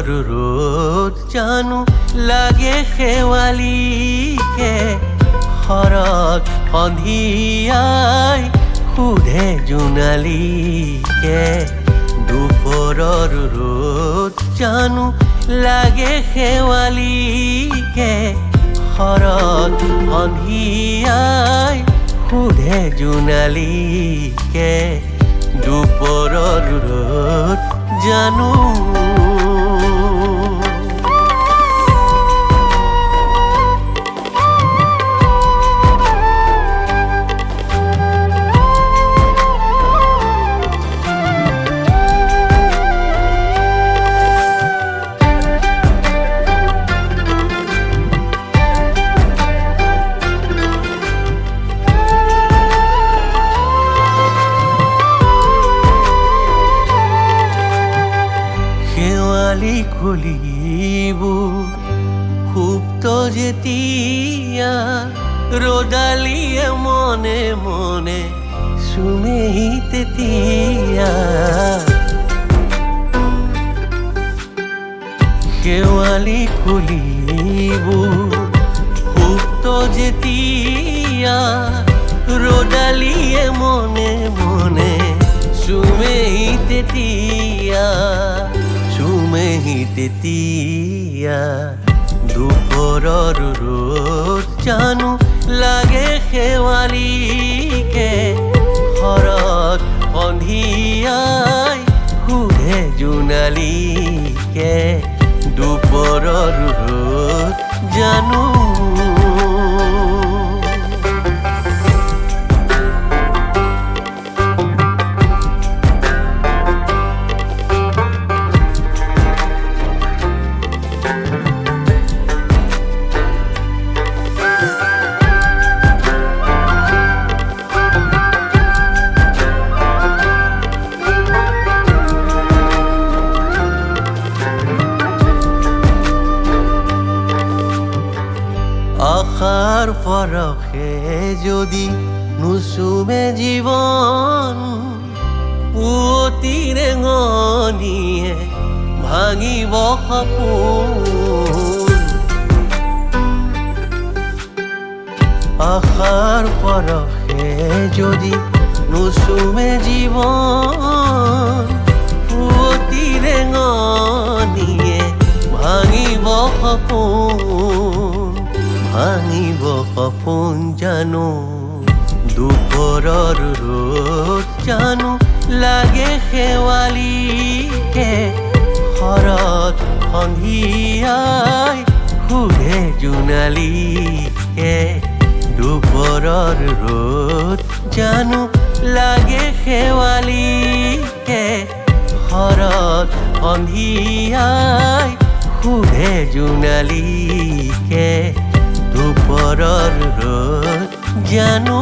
ৰোদ জানো লাগে শেৱালিকে শৰৎ সন্ধিয়াই সুধে জোনালীকে দুপৰৰ ৰ'দ জানো লাগে শেৱালিকে শৰৎ সন্ধিয়াই সুধে জোনালীকে দুপৰৰ ৰ'দ জানো শেৱালি খুলিব সুপ্ত যেতিয়া ৰ'দালিয়ে মনে মনে চুমেহি তেতিয়া শেৱালি খুলিব সুপ্ত যেতিয়া ৰ'দালিয়ে মনে মনে চুমেহি তেতিয়া তেতিয়া দুপৰৰ ৰ'দ জানো লাগে শেৱালিকে শৰৎ সন্ধিয়াই সুধে জোনালীকে দুপৰৰ ৰ'দ জানো আশাৰ পৰশে যদি নুচুমে জীৱন পুৱতি ৰেঙনিয়ে ভাঙিব সপোন আশাৰ পৰশে যদি নুচুমে জীৱন পুৱতি ৰেঙনিয়ে ভাঙিব সপোন ভাঙিব সপোন জানো দুপৰৰ ৰ'দ জানো লাগে শেৱালিকে শৰৎ সন্ধিয়াই সুধে জোনালীকে দুপৰৰ ৰ'দ জানো লাগে শেৱালিকে শৰৎ সন্ধিয়াই সুধে জোনালীকে দুপৰৰ ৰ'দ জানো